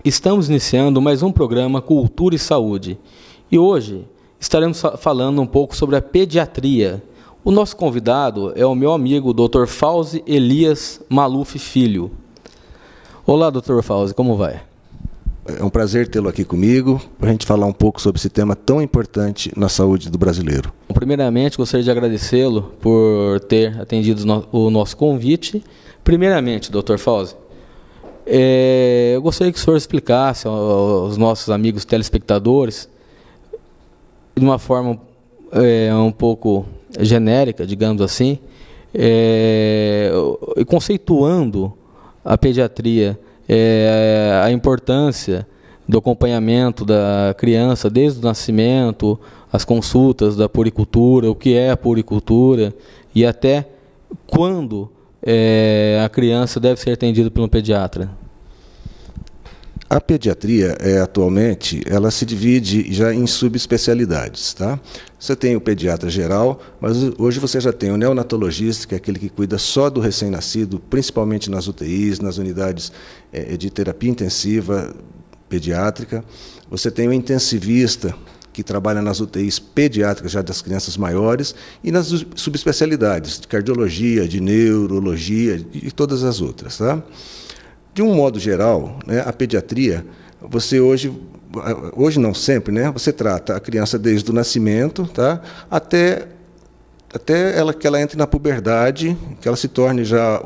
Estamos iniciando mais um programa Cultura e Saúde e hoje estaremos falando um pouco sobre a pediatria. O nosso convidado é o meu amigo Dr. Fauzi Elias Maluf Filho. Olá, Dr. Fauzi, como vai? É um prazer tê-lo aqui comigo para a gente falar um pouco sobre esse tema tão importante na saúde do brasileiro. Primeiramente, gostaria de agradecê-lo por ter atendido o nosso convite. Primeiramente, Dr. Fauzi, eu gostaria que o senhor explicasse aos nossos amigos telespectadores, de uma forma um pouco genérica, digamos assim, conceituando a pediatria, a importância do acompanhamento da criança desde o nascimento, as consultas da puericultura, o que é a puericultura e até quando a criança deve ser atendida por um pediatra. A pediatria, atualmente, ela se divide já em subespecialidades, tá? Você tem o pediatra geral, mas hoje você já tem o neonatologista, que é aquele que cuida só do recém-nascido, principalmente nas UTIs, nas unidades de terapia intensiva pediátrica. Você tem o intensivista, que trabalha nas UTIs pediátricas já das crianças maiores, e nas subespecialidades de cardiologia, de neurologia e todas as outras, tá? De um modo geral, né, a pediatria, você hoje não sempre, né, você trata a criança desde o nascimento, tá, até que ela entre na puberdade, que ela se torne já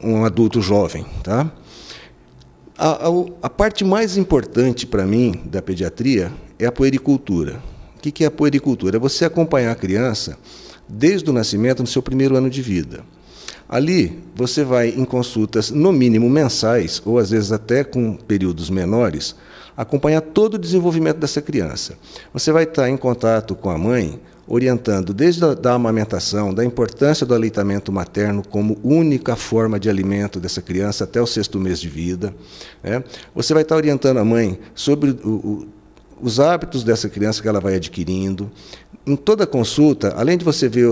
um adulto jovem, tá? A parte mais importante para mim da pediatria é a puericultura. O que é a puericultura? É você acompanhar a criança desde o nascimento, no seu primeiro ano de vida. Ali, você vai em consultas, no mínimo mensais, ou às vezes até com períodos menores, acompanhar todo o desenvolvimento dessa criança. Você vai estar em contato com a mãe, orientando desde a amamentação, da importância do aleitamento materno como única forma de alimento dessa criança até o 6º mês de vida. Né? Você vai estar orientando a mãe sobre os hábitos dessa criança que ela vai adquirindo. Em toda consulta, além de você ver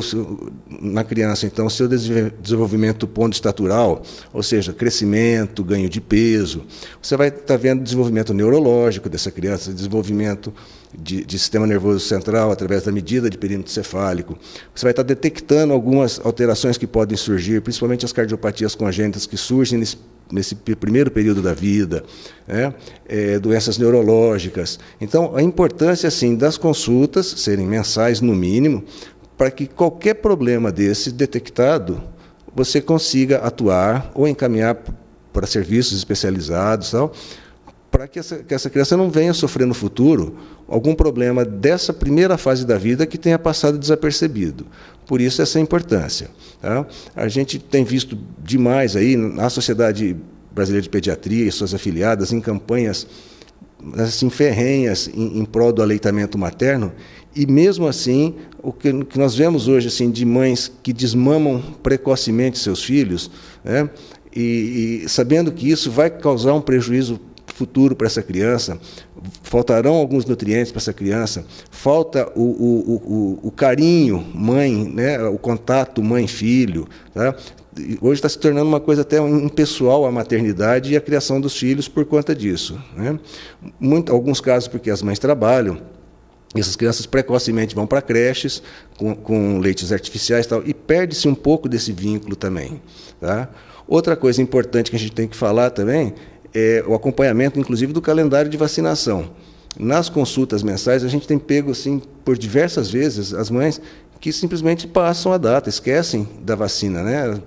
na criança, então, o seu desenvolvimento ponto-estatural, ou seja, crescimento, ganho de peso, você vai estar vendo desenvolvimento neurológico dessa criança, desenvolvimento de sistema nervoso central através da medida de perímetro cefálico. Você vai estar detectando algumas alterações que podem surgir, principalmente as cardiopatias congênitas que surgem nesse primeiro período da vida, né? Doenças neurológicas. Então, a importância assim, das consultas serem mensais, no mínimo, para que qualquer problema desse detectado, você consiga atuar ou encaminhar para serviços especializados, tal, para que essa criança não venha sofrer no futuro algum problema dessa primeira fase da vida que tenha passado desapercebido. Por isso, essa importância. Tá? A gente tem visto demais aí na Sociedade Brasileira de Pediatria e suas afiliadas em campanhas assim, ferrenhas em prol do aleitamento materno, e mesmo assim, o que nós vemos hoje assim, de mães que desmamam precocemente seus filhos, né? E sabendo que isso vai causar um prejuízo futuro para essa criança, faltarão alguns nutrientes para essa criança, falta o carinho mãe, né, o contato mãe-filho. Tá? Hoje está se tornando uma coisa até impessoal a maternidade e a criação dos filhos por conta disso. Né? Alguns casos porque as mães trabalham, essas crianças precocemente vão para creches com leites artificiais e tal, e perde-se um pouco desse vínculo também. Tá? Outra coisa importante que a gente tem que falar também é o acompanhamento, inclusive, do calendário de vacinação. Nas consultas mensais, a gente tem pego, assim, por diversas vezes, as mães que simplesmente passam a data, esquecem da vacina, né?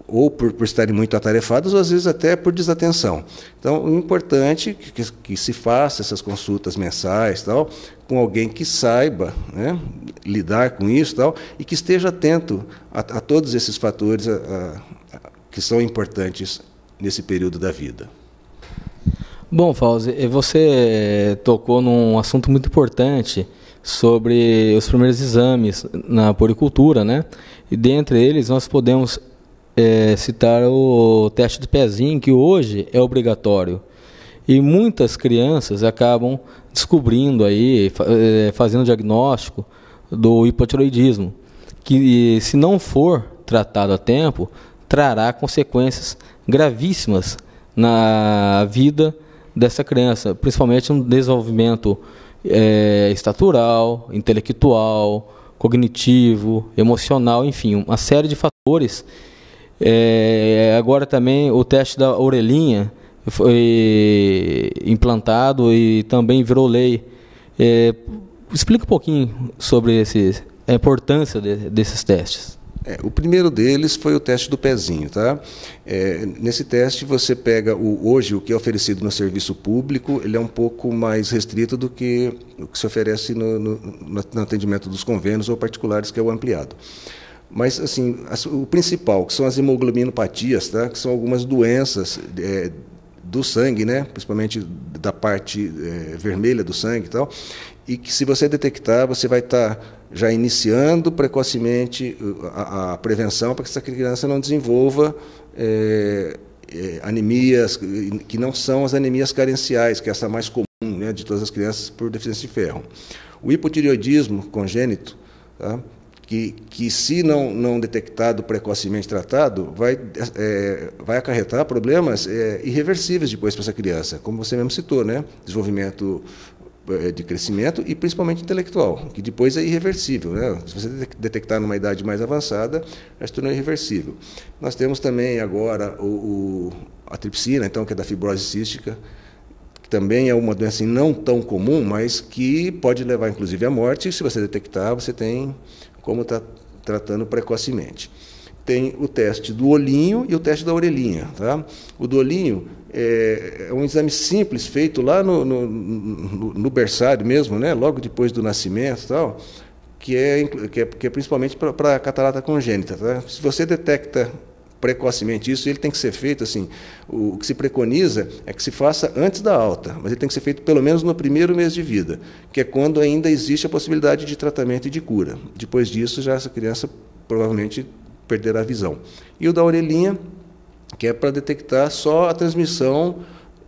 Ou por estarem muito atarefadas, ou às vezes até por desatenção. Então, o importante é que se faça essas consultas mensais, tal, com alguém que saiba, né, lidar com isso, tal, e que esteja atento a todos esses fatores que são importantes nesse período da vida. Bom, Fauzi, você tocou num assunto muito importante sobre os primeiros exames na puericultura, né? E dentre eles nós podemos citar o teste de pezinho, que hoje é obrigatório. E muitas crianças acabam descobrindo aí, fazendo diagnóstico do hipotireoidismo, que se não for tratado a tempo, trará consequências gravíssimas na vida dessa criança, principalmente no desenvolvimento estatural, intelectual, cognitivo, emocional, enfim, uma série de fatores. Agora também o teste da orelhinha foi implantado e também virou lei. Explica um pouquinho sobre a importância desses testes. O primeiro deles foi o teste do pezinho, tá? Nesse teste você pega hoje o que é oferecido no serviço público, ele é um pouco mais restrito do que o que se oferece no atendimento dos convênios ou particulares, que é o ampliado. Mas assim, o principal, que são as hemoglobinopatias, tá? Que são algumas doenças do sangue, né? Principalmente da parte vermelha do sangue e tal, e que se você detectar, você vai estar já iniciando precocemente a prevenção para que essa criança não desenvolva anemias, que não são as anemias carenciais, que é essa mais comum, né, de todas as crianças por deficiência de ferro. O hipotireoidismo congênito, tá, que se não detectado precocemente tratado, vai acarretar problemas irreversíveis depois para essa criança, como você mesmo citou, né? Desenvolvimento de crescimento e principalmente intelectual, que depois é irreversível, né? Se você detectar numa idade mais avançada, já se tornou irreversível. Nós temos também agora a tripsina, então, que é da fibrose cística, que também é uma doença não tão comum, mas que pode levar inclusive à morte, e se você detectar, você tem como estar tratando precocemente. Tem o teste do olhinho e o teste da orelhinha, tá? O do olhinho é um exame simples feito lá no berçário mesmo, né? Logo depois do nascimento e tal, que é principalmente para catarata congênita, tá? Se você detecta precocemente isso, ele tem que ser feito assim, o que se preconiza é que se faça antes da alta, mas ele tem que ser feito pelo menos no primeiro mês de vida, que é quando ainda existe a possibilidade de tratamento e de cura. Depois disso, já essa criança provavelmente perderá a visão. E o da orelhinha, que é para detectar só a transmissão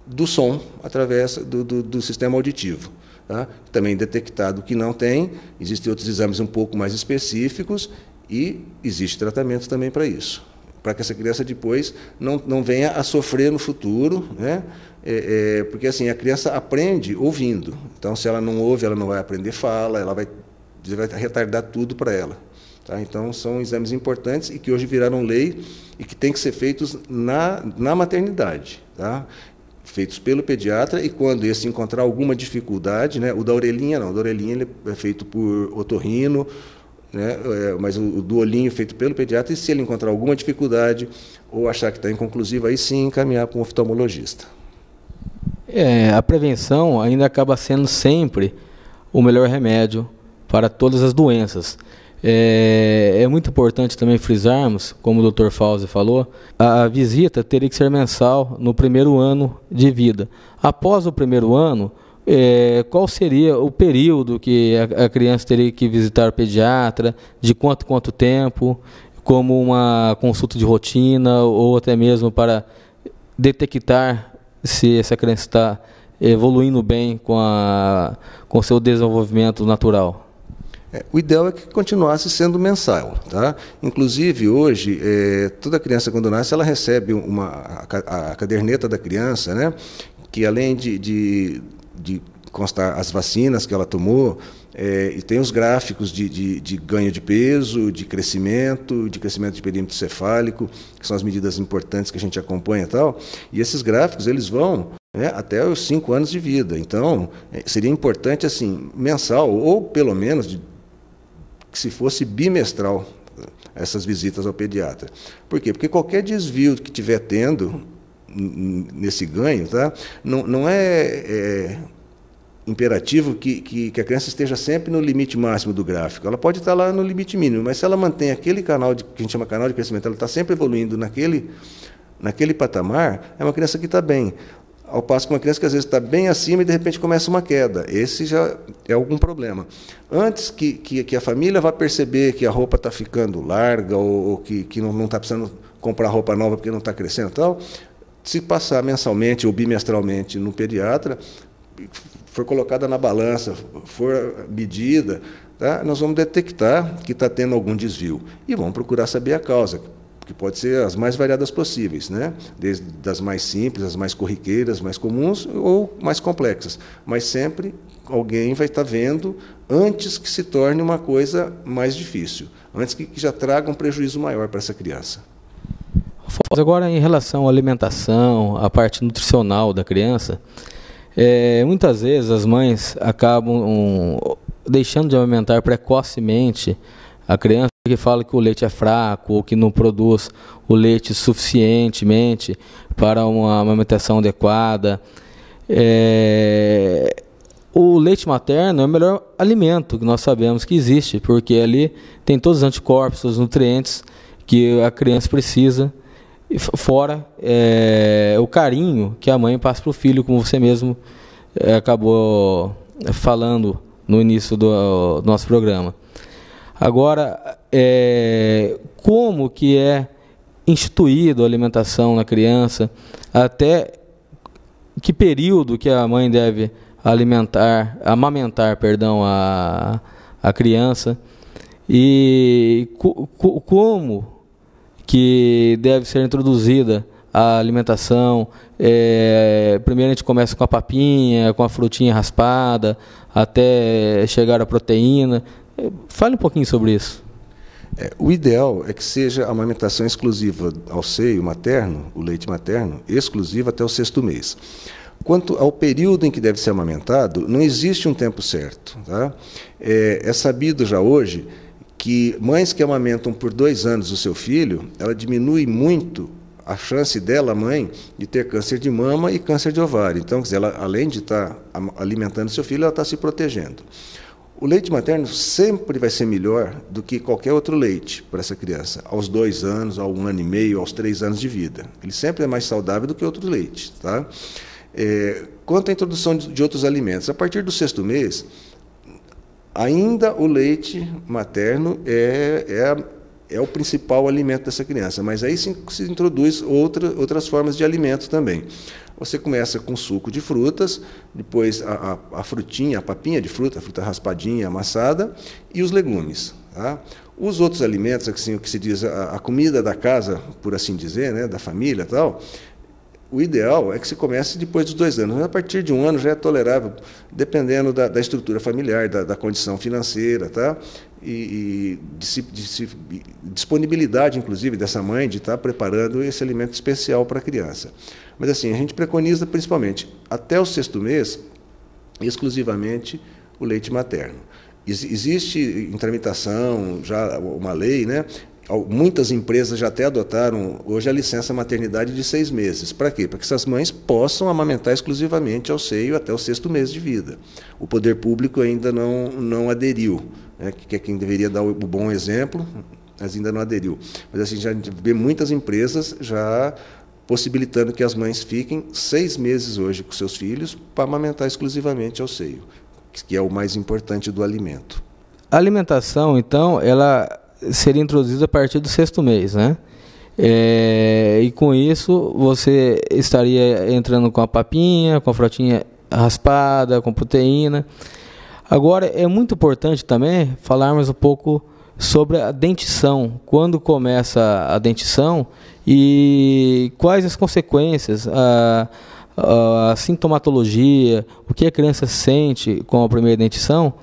do som através do sistema auditivo. Tá? Também detectado que não tem, existem outros exames um pouco mais específicos e existe tratamento também para isso, para que essa criança depois não venha a sofrer no futuro, né? Porque assim, a criança aprende ouvindo, então se ela não ouve, ela não vai aprender fala, ela vai retardar tudo para ela. Tá? Então, são exames importantes e que hoje viraram lei e que têm que ser feitos na maternidade, tá? Feitos pelo pediatra, e quando esse encontrar alguma dificuldade, né? O da orelhinha não, o da orelhinha ele é feito por otorrino, né? Mas o do olhinho é feito pelo pediatra, e se ele encontrar alguma dificuldade ou achar que está inconclusivo, aí sim encaminhar para um oftalmologista. A prevenção ainda acaba sendo sempre o melhor remédio para todas as doenças. É muito importante também frisarmos, como o Dr. Fauzi falou, a visita teria que ser mensal no primeiro ano de vida. Após o primeiro ano, qual seria o período que a criança teria que visitar o pediatra, de quanto tempo, como uma consulta de rotina ou até mesmo para detectar se essa criança está evoluindo bem com o seu desenvolvimento natural? O ideal é que continuasse sendo mensal, tá? Inclusive, hoje, toda criança quando nasce, ela recebe a caderneta da criança, né? Que além de constar as vacinas que ela tomou, e tem os gráficos de ganho de peso, de crescimento de perímetro cefálico, que são as medidas importantes que a gente acompanha e tal, e esses gráficos, eles vão até os 5 anos de vida. Então, seria importante, assim, mensal, ou pelo menos que se fosse bimestral, essas visitas ao pediatra. Por quê? Porque qualquer desvio que estiver tendo nesse ganho, tá? Não é imperativo que a criança esteja sempre no limite máximo do gráfico. Ela pode estar lá no limite mínimo, mas se ela mantém aquele canal que a gente chama canal de crescimento, ela está sempre evoluindo naquele patamar, é uma criança que está bem. Ao passo que uma criança que às vezes está bem acima e de repente começa uma queda. Esse já é algum problema. Antes que a família vá perceber que a roupa está ficando larga ou que não está precisando comprar roupa nova porque não está crescendo e tal, se passar mensalmente ou bimestralmente no pediatra, for colocada na balança, for medida, tá? Nós vamos detectar que está tendo algum desvio e vamos procurar saber a causa. que pode ser as mais variadas possíveis, né? Desde das mais simples, as mais corriqueiras, mais comuns ou mais complexas. Mas sempre alguém vai estar vendo antes que se torne uma coisa mais difícil, antes que já traga um prejuízo maior para essa criança. Agora, em relação à alimentação, à parte nutricional da criança, muitas vezes as mães acabam deixando de amamentar precocemente a criança, porque fala que o leite é fraco ou que não produz o leite suficientemente para uma amamentação adequada. O leite materno é o melhor alimento que nós sabemos que existe, porque ali tem todos os anticorpos, os nutrientes que a criança precisa, fora o carinho que a mãe passa para o filho, como você mesmo acabou falando no início do nosso programa. Agora, como que é instituído a alimentação na criança, até que período que a mãe deve amamentar a criança, e como que deve ser introduzida a alimentação. Primeiro a gente começa com a papinha, com a frutinha raspada, até chegar à proteína. Fale um pouquinho sobre isso. O ideal é que seja a amamentação exclusiva ao seio materno, o leite materno, exclusiva até o 6º mês. Quanto ao período em que deve ser amamentado, não existe um tempo certo. Tá? É sabido já hoje que mães que amamentam por 2 anos o seu filho, ela diminui muito a chance dela, mãe, de ter câncer de mama e câncer de ovário. Então, quer dizer, ela, além de estar alimentando seu filho, ela está se protegendo. O leite materno sempre vai ser melhor do que qualquer outro leite para essa criança, aos 2 anos, ao 1 ano e meio, aos 3 anos de vida. Ele sempre é mais saudável do que outro leite. Tá? Quanto à introdução de outros alimentos, a partir do 6º mês, ainda o leite materno é o principal alimento dessa criança, mas aí se introduz outras formas de alimento também. Você começa com suco de frutas, depois a frutinha, a papinha de fruta, a fruta raspadinha, amassada, e os legumes. Tá? Os outros alimentos, assim, o que se diz a comida da casa, por assim dizer, né, da família e tal, o ideal é que se comece depois dos 2 anos. Mas a partir de 1 ano já é tolerável, dependendo da estrutura familiar, da condição financeira, tá? E disponibilidade, inclusive, dessa mãe de estar preparando esse alimento especial para a criança. Mas assim, a gente preconiza principalmente até o 6º mês, exclusivamente o leite materno. Existe em tramitação já uma lei, né? Muitas empresas já até adotaram hoje a licença maternidade de 6 meses. Para quê? Para que essas mães possam amamentar exclusivamente ao seio até o 6º mês de vida. O poder público ainda não aderiu, né? Que é quem deveria dar o bom exemplo, mas ainda não aderiu. Mas assim, já vê muitas empresas já possibilitando que as mães fiquem 6 meses hoje com seus filhos para amamentar exclusivamente ao seio, que é o mais importante do alimento. A alimentação, então, ela seria introduzida a partir do 6º mês, né? E com isso você estaria entrando com a papinha, com a frutinha raspada, com proteína. Agora, é muito importante também falarmos um pouco sobre a dentição. Quando começa a dentição e quais as consequências, a sintomatologia, o que a criança sente com a primeira dentição.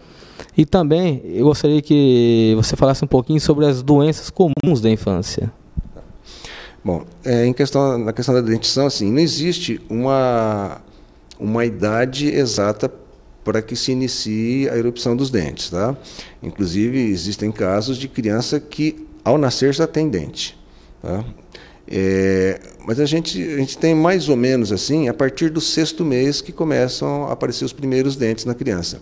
E também eu gostaria que você falasse um pouquinho sobre as doenças comuns da infância. Bom, na questão da dentição, assim, não existe uma idade exata para que se inicie a erupção dos dentes. Tá? Inclusive, existem casos de criança que, ao nascer, já tem dente. Tá? Mas a gente tem mais ou menos assim, a partir do 6º mês que começam a aparecer os primeiros dentes na criança.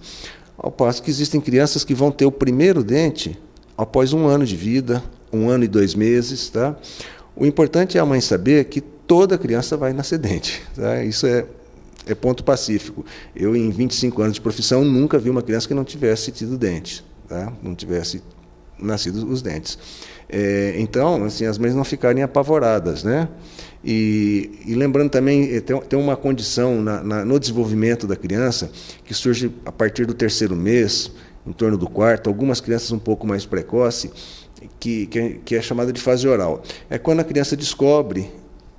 Ao passo que existem crianças que vão ter o primeiro dente após 1 ano de vida, 1 ano e 2 meses. Tá? O importante é a mãe saber que toda criança vai nascer dente. Tá? Isso é ponto pacífico. Eu, em 25 anos de profissão, nunca vi uma criança que não tivesse tido dente, tá? Não tivesse nascido os dentes. Então, assim, as mães não ficarem apavoradas, né? E lembrando também, tem uma condição no desenvolvimento da criança que surge a partir do 3º mês, em torno do 4º, algumas crianças um pouco mais precoces, que é chamada de fase oral. É quando a criança descobre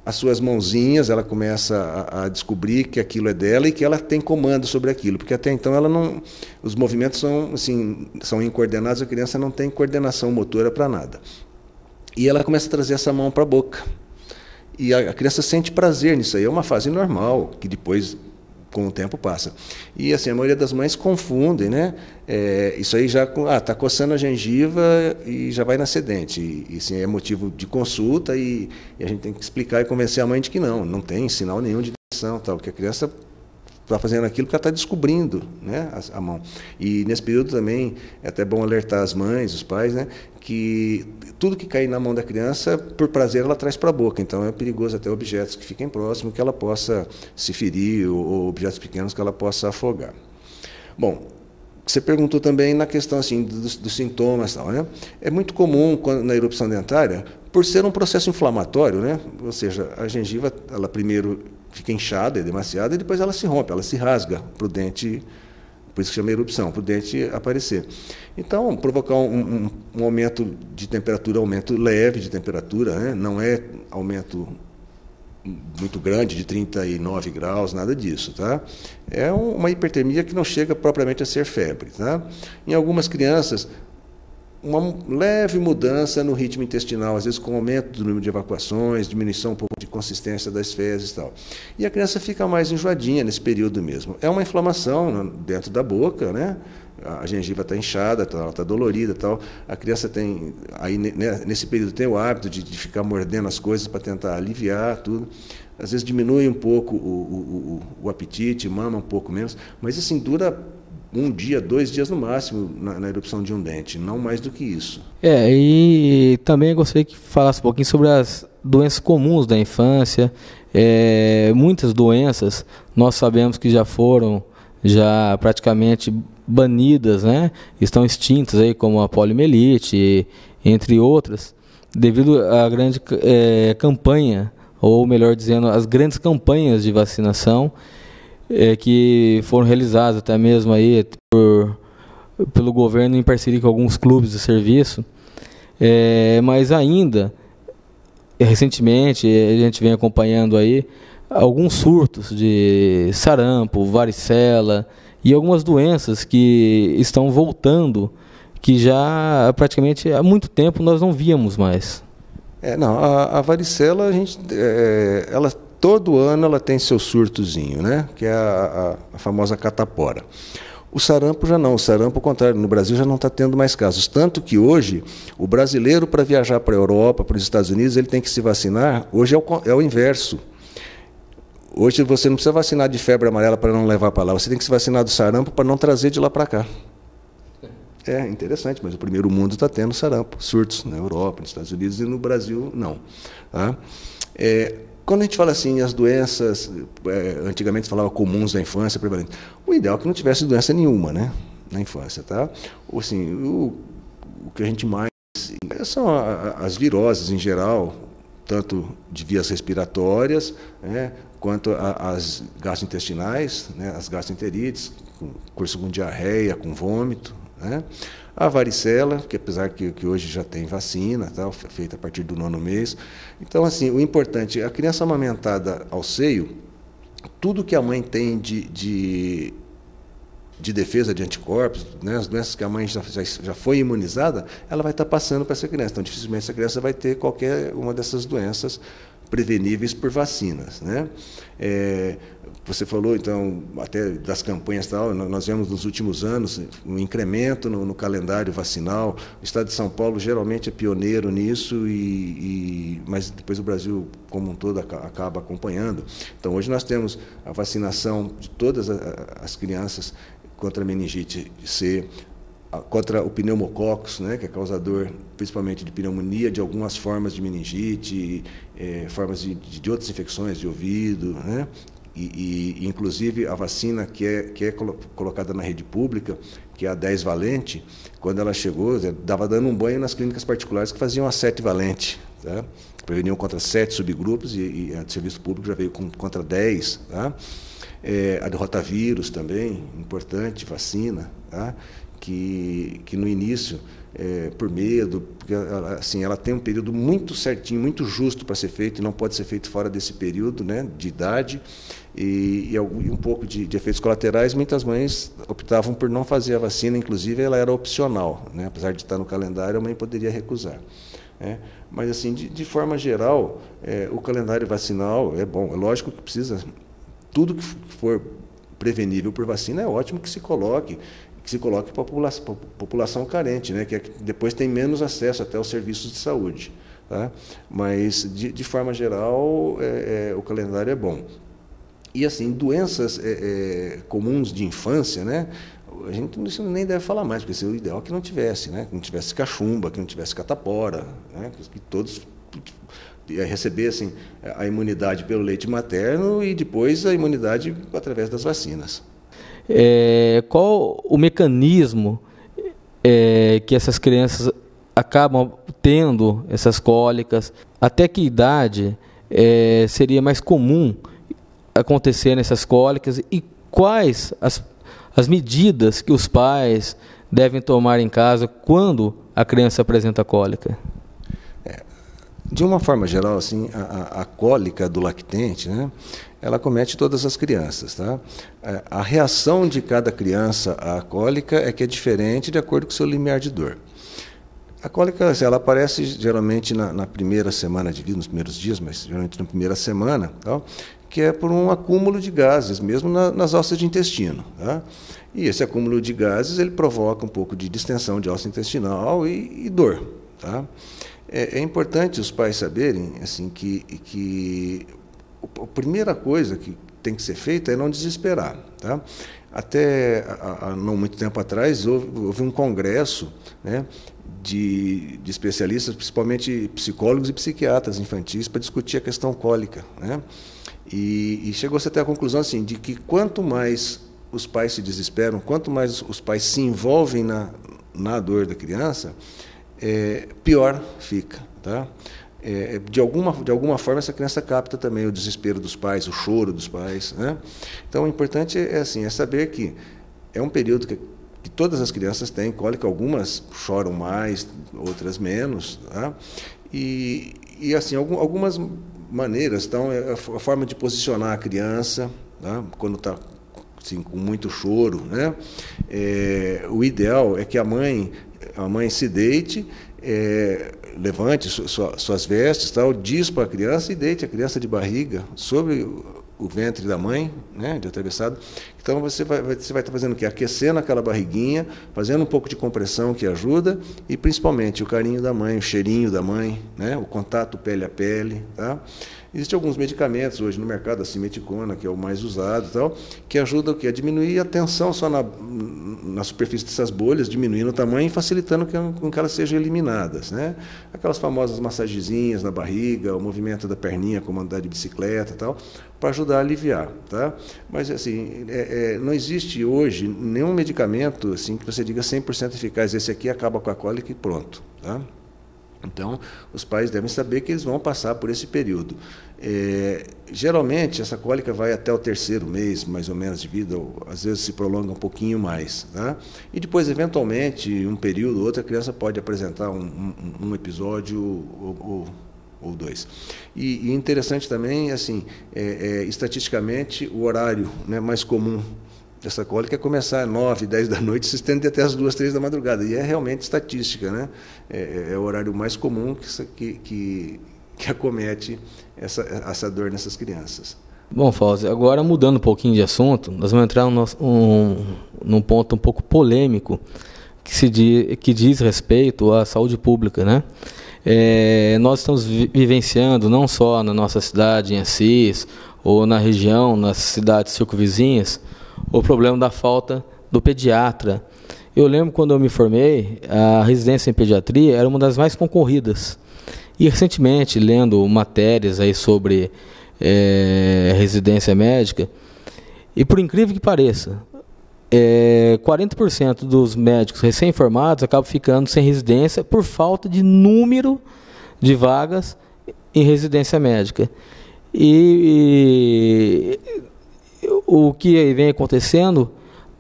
as suas mãozinhas, ela começa a descobrir que aquilo é dela e que ela tem comando sobre aquilo, porque até então ela não, os movimentos são assim, são incoordenados, a criança não tem coordenação motora para nada. E ela começa a trazer essa mão para a boca. E a criança sente prazer nisso aí, é uma fase normal, que depois, com o tempo, passa. E assim, a maioria das mães confundem, né? Isso aí já está coçando a gengiva e já vai nascer dente. E assim, é motivo de consulta e a gente tem que explicar e convencer a mãe de que não tem sinal nenhum de dentição, tal, que a criança está fazendo aquilo porque ela está descobrindo, né, a mão. E nesse período também é até bom alertar as mães, os pais, né, que tudo que cair na mão da criança, por prazer, ela traz para a boca. Então é perigoso até objetos que fiquem próximos, que ela possa se ferir, ou objetos pequenos que ela possa afogar. Bom, você perguntou também na questão assim, dos sintomas, tal, né? É muito comum na erupção dentária, por ser um processo inflamatório, né? Ou seja, a gengiva, ela primeiro fica inchada, é demasiada, e depois ela se rompe, ela se rasga para o dente, por isso que chama erupção, para o dente aparecer. Então, provocar um aumento de temperatura, aumento leve de temperatura, né? Não é aumento muito grande, de 39 graus, nada disso, tá? É uma hipertermia que não chega propriamente a ser febre, tá? Em algumas crianças, uma leve mudança no ritmo intestinal, às vezes com aumento do número de evacuações, diminuição um pouco de consistência das fezes e tal. E a criança fica mais enjoadinha nesse período mesmo. É uma inflamação dentro da boca, né? A gengiva está inchada, ela está dolorida e tal. A criança tem, aí nesse período, tem o hábito de ficar mordendo as coisas para tentar aliviar tudo. Às vezes diminui um pouco o apetite, mama um pouco menos, mas assim, dura 1 dia, 2 dias no máximo na erupção de um dente, não mais do que isso. E também gostaria que falasse um pouquinho sobre as doenças comuns da infância. Muitas doenças nós sabemos que já foram praticamente banidas, né? Estão extintas aí, como a poliomielite, entre outras, devido à grande campanha, ou melhor dizendo, as grandes campanhas de vacinação que foram realizadas até mesmo aí pelo governo em parceria com alguns clubes de serviço, mas ainda recentemente a gente vem acompanhando aí alguns surtos de sarampo, varicela e algumas doenças que estão voltando, que já praticamente há muito tempo nós não víamos mais. A varicela, ela todo ano ela tem seu surtozinho, né? Que é a famosa catapora. O sarampo já não, o sarampo, ao contrário, no Brasil já não está tendo mais casos. Tanto que hoje, o brasileiro, para viajar para a Europa, para os Estados Unidos, ele tem que se vacinar. Hoje é o inverso. Hoje você não precisa vacinar de febre amarela para não levar para lá, você tem que se vacinar do sarampo para não trazer de lá para cá. É interessante, mas o primeiro mundo está tendo sarampo, surtos na Europa, nos Estados Unidos, e no Brasil não. Tá? Quando a gente fala assim, as doenças, antigamente se falava comuns da infância, prevalentes, o ideal é que não tivesse doença nenhuma, né, na infância. Tá? Ou, assim, o que a gente mais... são as viroses em geral, tanto de vias respiratórias, né, quanto as gastrointestinais, né, as gastroenterites, curso com diarreia, com vômito, né, a varicela, que apesar que hoje já tem vacina, tal, feita a partir do 9º mês. Então, assim, o importante, a criança amamentada ao seio, tudo que a mãe tem de defesa de anticorpos, né, as doenças que a mãe já foi imunizada, ela vai estar passando para essa criança. Então, dificilmente essa criança vai ter qualquer uma dessas doenças preveníveis por vacinas, né? Você falou, então, até das campanhas tal, nós vemos nos últimos anos um incremento no calendário vacinal. O Estado de São Paulo geralmente é pioneiro nisso, mas depois o Brasil como um todo acaba acompanhando. Então, hoje nós temos a vacinação de todas as crianças contra a meningite C, contra o pneumococcus, né, que é causador principalmente de pneumonia, de algumas formas de meningite, formas de outras infecções de ouvido, né, e inclusive a vacina que é colocada na rede pública, que é a 10 valente, quando ela chegou, dava dando um banho nas clínicas particulares que faziam a 7 valente, tá? Preveniam contra 7 subgrupos e a de serviço público já veio contra 10, tá? A do rotavírus também, importante, vacina, tá? que no início, por medo, porque assim, ela tem um período muito certinho, muito justo para ser feito, e não pode ser feito fora desse período, né, de idade, e um pouco de efeitos colaterais. Muitas mães optavam por não fazer a vacina, inclusive ela era opcional, né, apesar de estar no calendário, a mãe poderia recusar. Mas, assim, de forma geral, o calendário vacinal é bom. É lógico que precisa, tudo que for prevenível por vacina é ótimo que se coloque para a população carente, né, que depois tem menos acesso até aos serviços de saúde. Tá? Mas, de forma geral, o calendário é bom. E, assim, doenças comuns de infância, né, a gente nem deve falar mais, porque o ideal é que não tivesse, né, que não tivesse cachumba, que não tivesse catapora, né, que todos recebessem a imunidade pelo leite materno e depois a imunidade através das vacinas. Qual o mecanismo que essas crianças acabam tendo essas cólicas? Até que idade seria mais comum acontecer essas cólicas e quais as medidas que os pais devem tomar em casa quando a criança apresenta cólica? De uma forma geral, assim, a cólica do lactente, né, ela acomete todas as crianças. Tá? A reação de cada criança à cólica é que é diferente de acordo com o seu limiar de dor. A cólica, assim, ela aparece geralmente na primeira semana de vida, nos primeiros dias, mas geralmente na primeira semana, tá? Que é por um acúmulo de gases, mesmo nas alças de intestino. Tá? E esse acúmulo de gases ele provoca um pouco de distensão de alça intestinal e dor. Tá? É importante os pais saberem assim, que a primeira coisa que tem que ser feita é não desesperar. Tá? Até não muito tempo atrás, houve um congresso, né, de especialistas, principalmente psicólogos e psiquiatras infantis, para discutir a questão cólica. Né? E chegou-se até a conclusão assim, de que quanto mais os pais se desesperam, quanto mais os pais se envolvem na dor da criança, pior fica. Tá? De alguma forma, essa criança capta também o desespero dos pais, o choro dos pais. Né? Então, o importante é saber que é um período que todas as crianças têm cólica, algumas choram mais, outras menos. Tá? E assim, algumas maneiras, então, a forma de posicionar a criança, tá? Quando está assim, com muito choro. Né? O ideal é que a mãe se deite, levante suas vestes, tal, dispa a criança e deite a criança de barriga sobre o ventre da mãe, né, de atravessado. Então você vai estar fazendo o quê? Aquecendo aquela barriguinha, fazendo um pouco de compressão que ajuda, e principalmente o carinho da mãe, o cheirinho da mãe, né, o contato pele a pele. Tá? Existem alguns medicamentos hoje no mercado, a simeticona, que é o mais usado, tal, que ajuda a diminuir a tensão só na superfície dessas bolhas, diminuindo o tamanho e facilitando com que elas sejam eliminadas. Né? Aquelas famosas massagenzinhas na barriga, o movimento da perninha, como andar de bicicleta, tal, para ajudar a aliviar. Tá? Mas, assim, não existe hoje nenhum medicamento assim, que você diga 100% eficaz, esse aqui acaba com a cólica e pronto. Tá? Então, os pais devem saber que eles vão passar por esse período. Geralmente, essa cólica vai até o 3º mês, mais ou menos, de vida, ou às vezes se prolonga um pouquinho mais. Tá? E depois, eventualmente, um período ou outro, a criança pode apresentar um episódio ou dois. E interessante também, assim, estatisticamente, o horário, né, mais comum dessa cólica é começar às 9, 10 da noite, se estende até às 2, 3 da madrugada. E é realmente estatística, né? É o horário mais comum que acomete essa dor nessas crianças. Bom, Fauzi, agora mudando um pouquinho de assunto, nós vamos entrar num ponto um pouco polêmico que diz respeito à saúde pública, né? Nós estamos vivenciando, não só na nossa cidade, em Assis, ou na região, nas cidades circunvizinhas, o problema da falta do pediatra. Eu lembro quando eu me formei, a residência em pediatria era uma das mais concorridas. E recentemente, lendo matérias aí sobre residência médica, e por incrível que pareça, 40% dos médicos recém-formados acabam ficando sem residência por falta de número de vagas em residência médica. E o que vem acontecendo,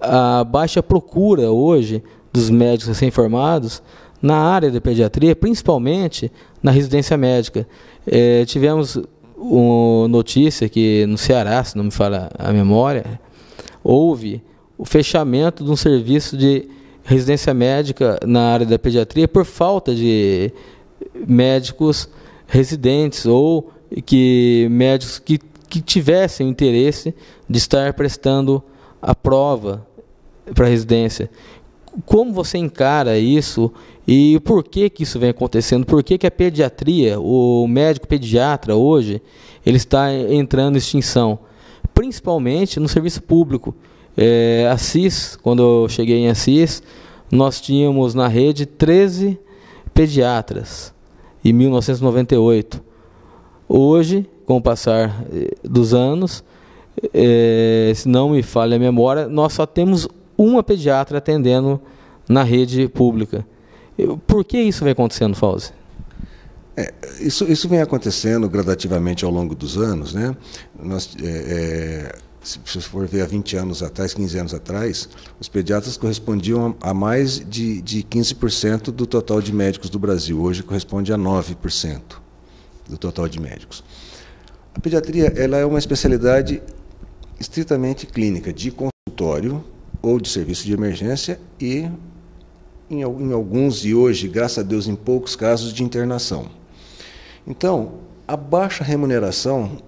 a baixa procura hoje dos médicos recém-formados na área de pediatria, principalmente na residência médica. Tivemos uma notícia que no Ceará, se não me falha a memória, houve o fechamento de um serviço de residência médica na área da pediatria por falta de médicos residentes ou médicos que tivessem interesse de estar prestando a prova para a residência. Como você encara isso e por que isso vem acontecendo? Por que a pediatria, o médico pediatra hoje, ele está entrando em extinção? Principalmente no serviço público. Assis, quando eu cheguei em Assis, nós tínhamos na rede 13 pediatras em 1998. Hoje, com o passar dos anos, se não me falha a memória, nós só temos uma pediatra atendendo na rede pública. Por que isso vem acontecendo, Fauzi? Isso vem acontecendo gradativamente ao longo dos anos, né? Se você for ver há 20 anos atrás, 15 anos atrás, os pediatras correspondiam a mais de 15% do total de médicos do Brasil. Hoje corresponde a 9% do total de médicos. A pediatria ela é uma especialidade estritamente clínica, de consultório ou de serviço de emergência e, em alguns, e hoje, graças a Deus, em poucos casos, de internação. Então, a baixa remuneração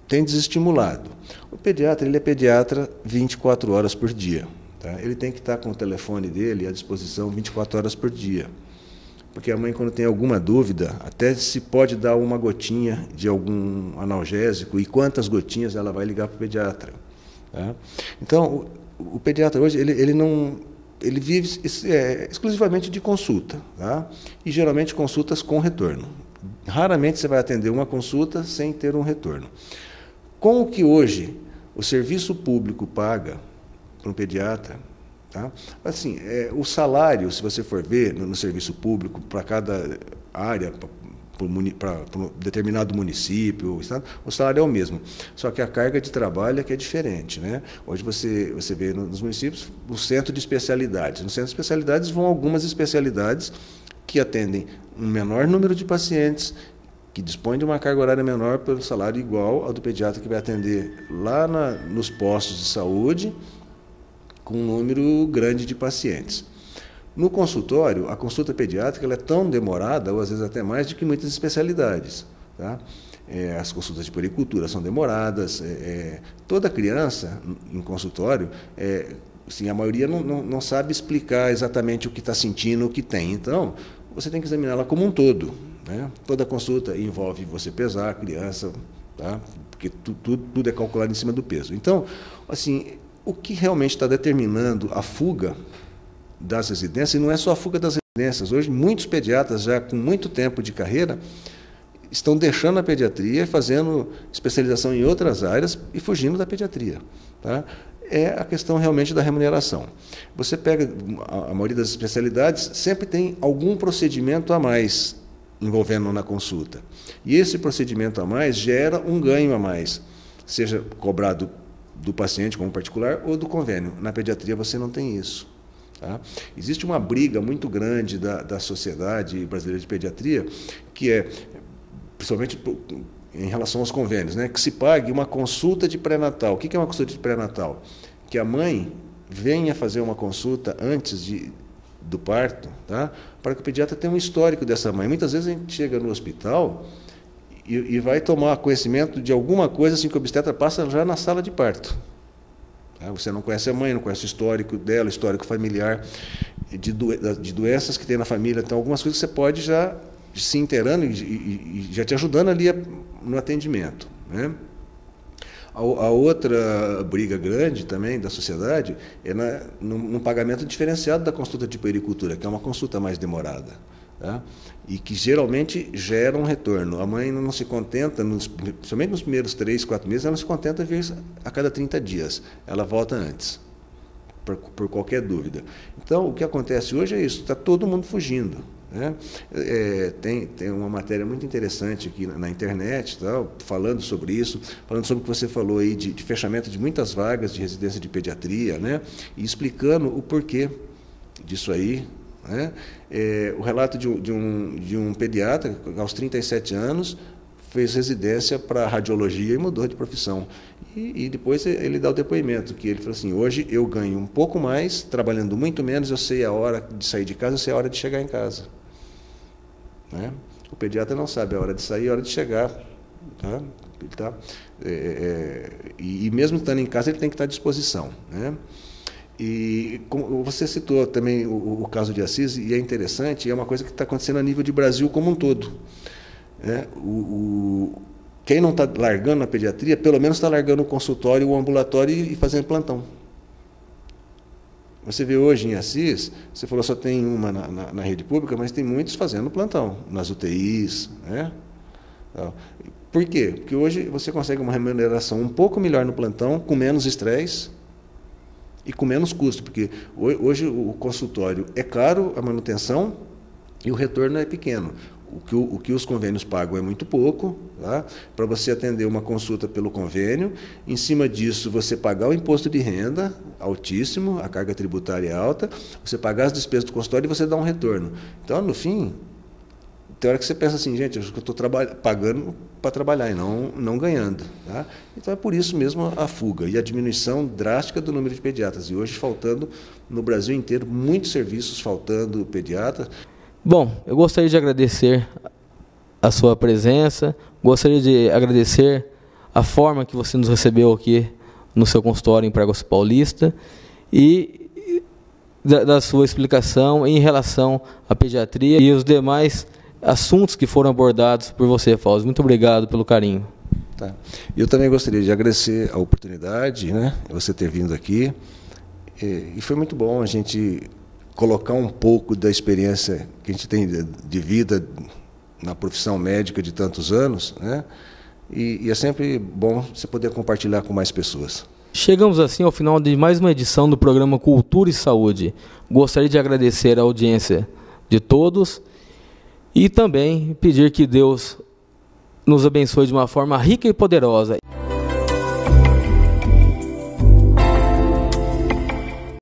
tem desestimulado. O pediatra, ele é pediatra 24 horas por dia. Tá? Ele tem que estar com o telefone dele à disposição 24 horas por dia. Porque a mãe, quando tem alguma dúvida, até se pode dar uma gotinha de algum analgésico e quantas gotinhas ela vai ligar para o pediatra. Tá? Então, o pediatra hoje, ele vive exclusivamente de consulta, tá? E geralmente consultas com retorno. Raramente você vai atender uma consulta sem ter um retorno. Com o que hoje o serviço público paga para um pediatra, tá? Assim, o salário, se você for ver no serviço público, para cada área, para um determinado município, o salário é o mesmo. Só que a carga de trabalho é que é diferente, né? Hoje você vê nos municípios o centro de especialidades. No centro de especialidades vão algumas especialidades que atendem um menor número de pacientes, que dispõem de uma carga horária menor pelo salário igual ao do pediatra que vai atender lá nos postos de saúde com um número grande de pacientes. No consultório, a consulta pediátrica ela é tão demorada, ou às vezes até mais, do que muitas especialidades. Tá? As consultas de puericultura são demoradas. Toda criança em consultório, assim, a maioria não sabe explicar exatamente o que está sentindo, o que tem. Então, você tem que examiná-la como um todo. Né? Toda consulta envolve você pesar a criança, tá? Porque tudo é calculado em cima do peso. Então, assim, o que realmente está determinando a fuga das residências, e não é só a fuga das residências. Hoje, muitos pediatras, já com muito tempo de carreira, estão deixando a pediatria, fazendo especialização em outras áreas e fugindo da pediatria. Tá? É a questão realmente da remuneração. Você pega a maioria das especialidades, sempre tem algum procedimento a mais envolvendo na consulta. E esse procedimento a mais gera um ganho a mais, seja cobrado do paciente como particular ou do convênio. Na pediatria você não tem isso. Tá? Existe uma briga muito grande da Sociedade Brasileira de Pediatria, que principalmente em relação aos convênios, né, que se pague uma consulta de pré-natal. O que é uma consulta de pré-natal? Que a mãe venha fazer uma consulta antes do parto, tá? Para que o pediatra tenha um histórico dessa mãe. Muitas vezes a gente chega no hospital e vai tomar conhecimento de alguma coisa assim que o obstetra passa já na sala de parto. Você não conhece a mãe, não conhece o histórico dela, o histórico familiar, de doenças que tem na família. Então, algumas coisas você pode já se inteirando e já te ajudando ali no atendimento. Né? A outra briga grande também da sociedade é no pagamento diferenciado da consulta de puericultura, que é uma consulta mais demorada. Tá? E que geralmente gera um retorno. A mãe não se contenta, somente nos primeiros 3, 4 meses, ela não se contenta de vir a cada 30 dias. Ela volta antes, por qualquer dúvida. Então, o que acontece hoje é isso, está todo mundo fugindo. Né? Tem uma matéria muito interessante aqui na internet, tal, falando sobre isso, falando sobre o que você falou aí de fechamento de muitas vagas de residência de pediatria, né? E explicando o porquê disso aí, né? O relato de um pediatra, aos 37 anos, fez residência para radiologia e mudou de profissão. E depois ele dá o depoimento, que ele falou assim, hoje eu ganho um pouco mais, trabalhando muito menos, eu sei a hora de sair de casa, eu sei a hora de chegar em casa. Né? O pediatra não sabe a hora de sair e a hora de chegar. Tá? E mesmo estando em casa, ele tem que estar à disposição. Né? E como você citou também o caso de Assis, e é interessante, é uma coisa que está acontecendo a nível de Brasil como um todo. Quem não está largando a pediatria, pelo menos está largando o consultório, o ambulatório e fazendo plantão. Você vê hoje em Assis, você falou só tem uma na rede pública, mas tem muitos fazendo plantão, nas UTIs. Né? Por quê? Porque hoje você consegue uma remuneração um pouco melhor no plantão, com menos estresse e com menos custo, porque hoje o consultório é caro, a manutenção, e o retorno é pequeno. O que os convênios pagam é muito pouco, tá? Para você atender uma consulta pelo convênio. Em cima disso, você pagar o imposto de renda altíssimo, a carga tributária é alta, você pagar as despesas do consultório e você dá um retorno. Então, no fim, tem hora que você pensa assim, gente, acho que eu estou pagando para trabalhar e não ganhando. Tá? Então, é por isso mesmo a fuga e a diminuição drástica do número de pediatras. E hoje, faltando no Brasil inteiro, muitos serviços faltando pediatras. Bom, eu gostaria de agradecer a sua presença, gostaria de agradecer a forma que você nos recebeu aqui no seu consultório em Praça Paulista e da sua explicação em relação à pediatria e os demais assuntos que foram abordados por você, Fausto. Muito obrigado pelo carinho. Tá. Eu também gostaria de agradecer a oportunidade, né, você ter vindo aqui, e foi muito bom a gente colocar um pouco da experiência que a gente tem de vida na profissão médica de tantos anos, né? E é sempre bom você poder compartilhar com mais pessoas. Chegamos assim ao final de mais uma edição do programa Cultura e Saúde. Gostaria de agradecer a audiência de todos e também pedir que Deus nos abençoe de uma forma rica e poderosa